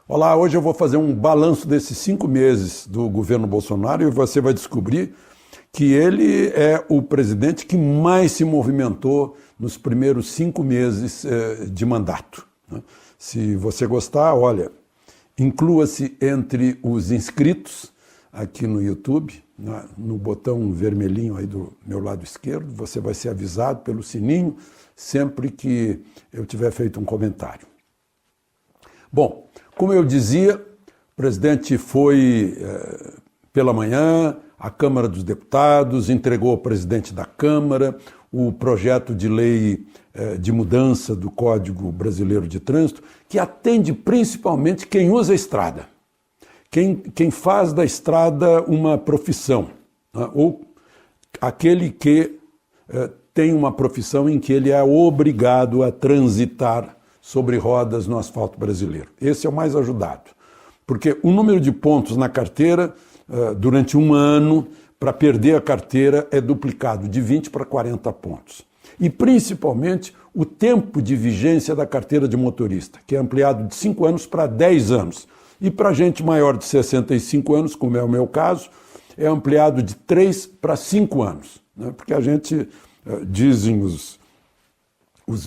Olá, hoje eu vou fazer um balanço desses 5 meses do governo Bolsonaro e você vai descobrir que ele é o presidente que mais se movimentou nos primeiros 5 meses de mandato. Se você gostar, olha, inclua-se entre os inscritos aqui no YouTube, no botão vermelhinho aí do meu lado esquerdo, você vai ser avisado pelo sininho sempre que eu tiver feito um comentário. Bom, como eu dizia, o presidente foi pela manhã à Câmara dos Deputados, entregou ao presidente da Câmara o projeto de lei de mudança do Código Brasileiro de Trânsito, que atende principalmente quem usa a estrada, quem faz da estrada uma profissão, né? Ou aquele que tem uma profissão em que ele é obrigado a transitar sobre rodas no asfalto brasileiro. Esse é o mais ajudado, porque o número de pontos na carteira durante um ano para perder a carteira é duplicado de 20 para 40 pontos. E principalmente o tempo de vigência da carteira de motorista, que é ampliado de 5 anos para 10 anos. E para gente maior de 65 anos, como é o meu caso, é ampliado de 3 para 5 anos. Né? Porque a gente, dizem os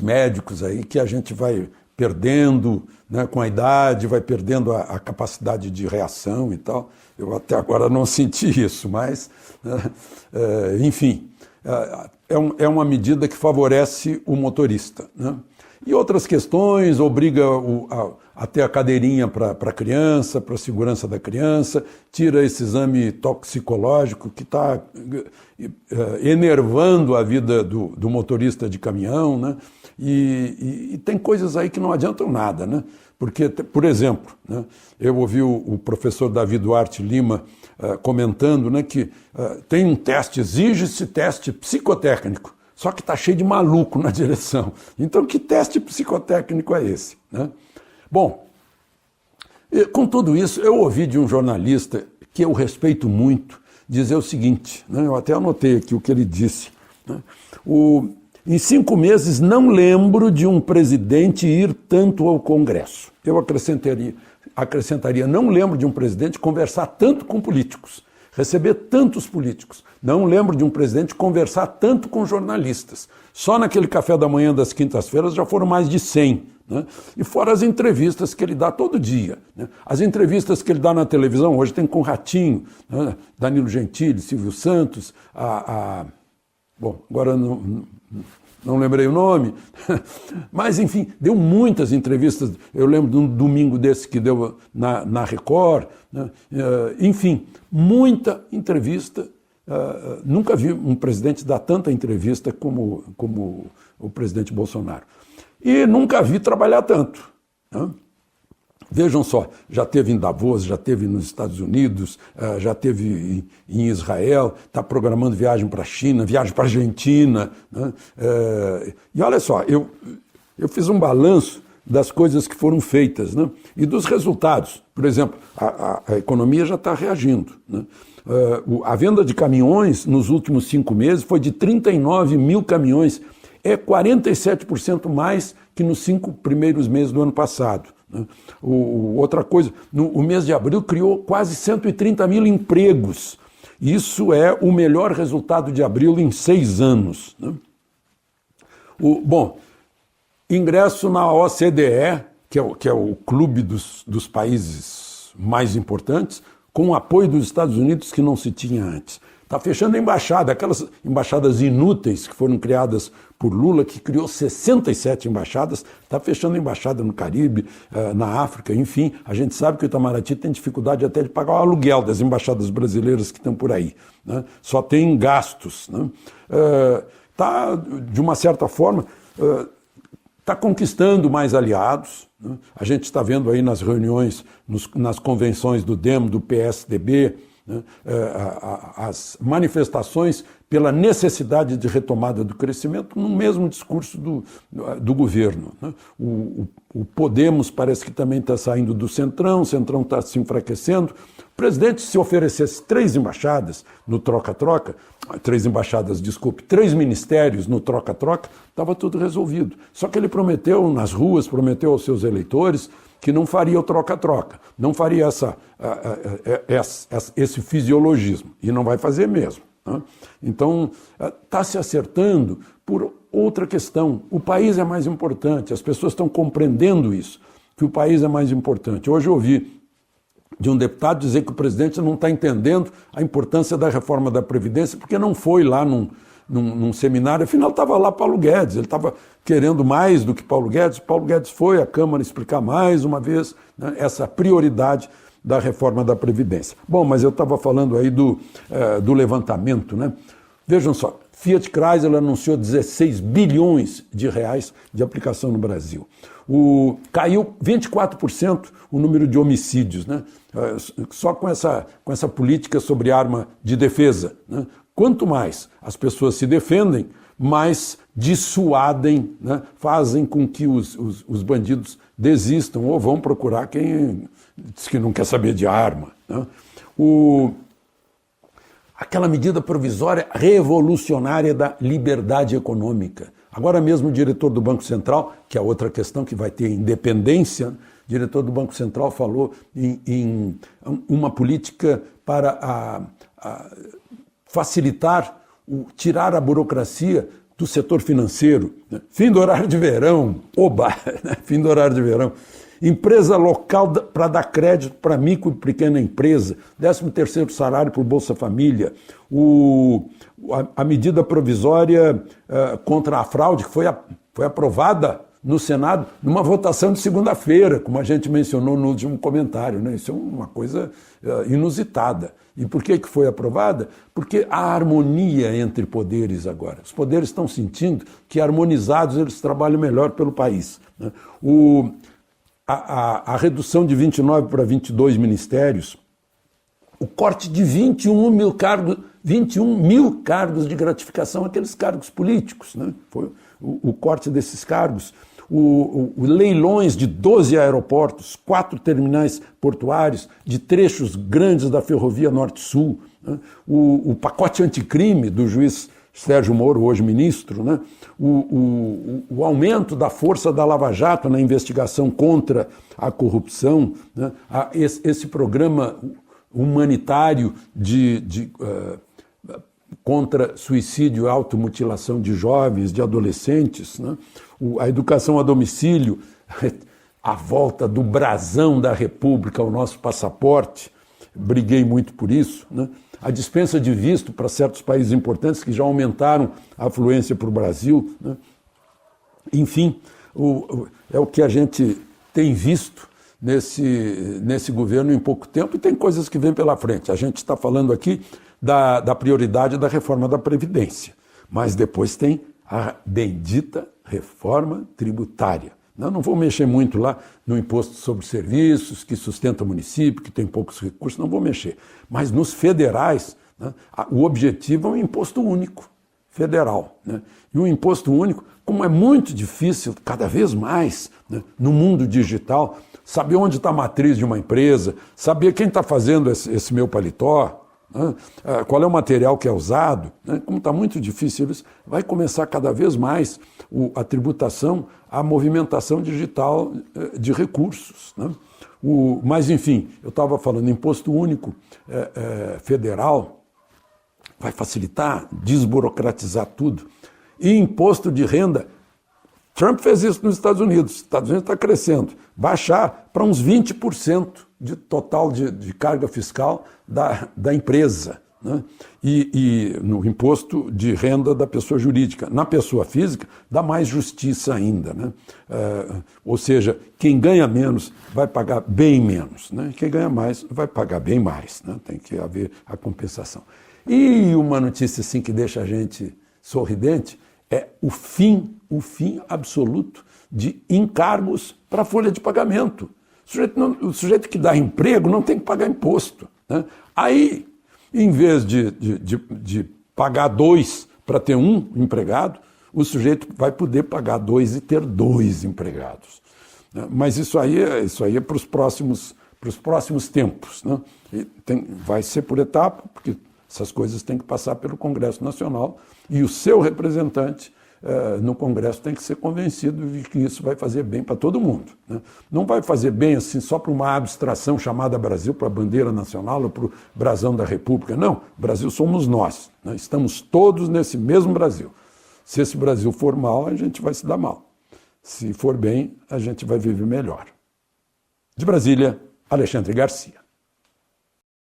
médicos aí, que a gente vai perdendo, né, com a idade, vai perdendo a capacidade de reação e tal. Eu até agora não senti isso, mas, enfim, é uma medida que favorece o motorista, né? E outras questões, obriga a ter a cadeirinha para a criança, para a segurança da criança, tira esse exame toxicológico que está enervando a vida do motorista de caminhão, né? E tem coisas aí que não adiantam nada, né? Porque, por exemplo, né, eu ouvi o professor Davi Duarte Lima comentando, né, que tem um teste, exige-se teste psicotécnico, só que está cheio de maluco na direção. Então, que teste psicotécnico é esse, né? Bom, com tudo isso, eu ouvi de um jornalista que eu respeito muito dizer o seguinte, né, eu até anotei aqui o que ele disse, né, em 5 meses não lembro de um presidente ir tanto ao Congresso. Eu acrescentaria, não lembro de um presidente conversar tanto com políticos, receber tantos políticos. Não lembro de um presidente conversar tanto com jornalistas. Só naquele café da manhã das quintas-feiras já foram mais de 100. Né? E fora as entrevistas que ele dá todo dia. Né? As entrevistas que ele dá na televisão, hoje tem com Ratinho, né? Danilo Gentili, Silvio Santos, bom, agora não lembrei o nome, mas enfim, deu muitas entrevistas. Eu lembro de um domingo desse que deu na Record, né? Enfim, muita entrevista. Nunca vi um presidente dar tanta entrevista como o presidente Bolsonaro. E nunca vi trabalhar tanto, né? Vejam só, já teve em Davos, já teve nos Estados Unidos, já teve em Israel, está programando viagem para a China, viagem para a Argentina, né? E olha só, eu fiz um balanço das coisas que foram feitas, né? E dos resultados. Por exemplo, a economia já está reagindo, né? A venda de caminhões nos últimos 5 meses foi de 39 mil caminhões, é 47% mais que nos 5 primeiros meses do ano passado. Outra coisa, o mês de abril criou quase 130 mil empregos. Isso é o melhor resultado de abril em 6 anos. Né? Bom, ingresso na OCDE, que é o clube dos países mais importantes, com o apoio dos Estados Unidos que não se tinha antes. Está fechando a embaixada, aquelas embaixadas inúteis que foram criadas por Lula, que criou 67 embaixadas, está fechando a embaixada no Caribe, na África, enfim. A gente sabe que o Itamaraty tem dificuldade até de pagar o aluguel das embaixadas brasileiras que estão por aí, né? Só tem gastos, né? De uma certa forma, está conquistando mais aliados, né? A gente está vendo aí nas reuniões, nas convenções do DEM, do PSDB, né? As manifestações pela necessidade de retomada do crescimento no mesmo discurso do governo, né? O Podemos parece que também está saindo do Centrão, o Centrão está se enfraquecendo. O presidente, se oferecesse 3 embaixadas no troca-troca, 3 embaixadas, desculpe, 3 ministérios no troca-troca, estava tudo resolvido. Só que ele prometeu nas ruas, prometeu aos seus eleitores, que não faria o troca-troca, não faria esse fisiologismo, e não vai fazer mesmo. Né? Então, está se acertando por outra questão. O país é mais importante, as pessoas estão compreendendo isso, que o país é mais importante. Hoje eu ouvi de um deputado dizer que o presidente não está entendendo a importância da reforma da Previdência, porque não foi lá num seminário, afinal estava lá Paulo Guedes, ele estava querendo mais do que Paulo Guedes foi à Câmara explicar mais uma vez, né, essa prioridade da reforma da Previdência. Bom, mas eu estava falando aí do levantamento, né? Vejam só, Fiat Chrysler anunciou 16 bilhões de reais de aplicação no Brasil. Caiu 24% o número de homicídios, né? Só com essa política sobre arma de defesa, né? Quanto mais as pessoas se defendem, mais dissuadem, né? Fazem com que os bandidos desistam ou vão procurar quem diz que não quer saber de arma, né? Aquela medida provisória revolucionária da liberdade econômica. Agora mesmo o diretor do Banco Central, que é outra questão que vai ter independência, o diretor do Banco Central falou em uma política para facilitar, tirar a burocracia do setor financeiro. Fim do horário de verão, fim do horário de verão. Empresa local para dar crédito para micro e pequena empresa, 13º salário para o Bolsa Família, a medida provisória contra a fraude, que foi aprovada no Senado numa votação de segunda-feira, como a gente mencionou no último comentário, né? Isso é uma coisa inusitada. E por que foi aprovada? Porque há harmonia entre poderes agora. Os poderes estão sentindo que harmonizados eles trabalham melhor pelo país, né? A redução de 29 para 22 ministérios, o corte de 21 mil cargos de gratificação, aqueles cargos políticos, né? Foi o corte desses cargos, leilões de 12 aeroportos, 4 terminais portuários, de trechos grandes da Ferrovia Norte-Sul, né? O pacote anticrime do juiz Sérgio Moro, hoje ministro, né? O aumento da força da Lava Jato na investigação contra a corrupção, né? Esse programa humanitário contra suicídio e automutilação de jovens, de adolescentes, né? A educação a domicílio, a volta do brasão da República ao nosso passaporte, briguei muito por isso, né? A dispensa de visto para certos países importantes que já aumentaram a afluência para o Brasil, né? Enfim, é o que a gente tem visto nesse governo em pouco tempo, e tem coisas que vêm pela frente. A gente está falando aqui da prioridade da reforma da Previdência, mas depois tem a bendita reforma tributária. Não vou mexer muito lá no imposto sobre serviços, que sustenta o município, que tem poucos recursos, não vou mexer. Mas nos federais, né, o objetivo é um imposto único federal, né? E o imposto único, como é muito difícil, cada vez mais, né, no mundo digital, saber onde está a matriz de uma empresa, saber quem está fazendo esse meu paletó, né, qual é o material que é usado, né, como está muito difícil isso, vai começar cada vez mais a tributação, a movimentação digital de recursos, né? Mas, enfim, eu estava falando, imposto único federal vai facilitar, desburocratizar tudo. E imposto de renda, Trump fez isso nos Estados Unidos. Os Estados Unidos está crescendo. Baixar para uns 20% de total de carga fiscal da empresa, né? E no imposto de renda da pessoa jurídica. Na pessoa física, dá mais justiça ainda, né? Ou seja, quem ganha menos vai pagar bem menos, né? Quem ganha mais vai pagar bem mais, né? Tem que haver a compensação. E uma notícia assim que deixa a gente sorridente é o fim absoluto de encargos para a folha de pagamento. O sujeito que dá emprego não tem que pagar imposto, né? Aí, em vez de pagar 2 para ter 1 empregado, o sujeito vai poder pagar 2 e ter 2 empregados. Mas isso aí é para os próximos tempos, né? Vai ser por etapa, porque essas coisas têm que passar pelo Congresso Nacional e o seu representante no Congresso tem que ser convencido de que isso vai fazer bem para todo mundo, né? Não vai fazer bem assim só para uma abstração chamada Brasil, para a bandeira nacional ou para o brasão da República. Não, Brasil somos nós, né? Estamos todos nesse mesmo Brasil. Se esse Brasil for mal, a gente vai se dar mal. Se for bem, a gente vai viver melhor. De Brasília, Alexandre Garcia.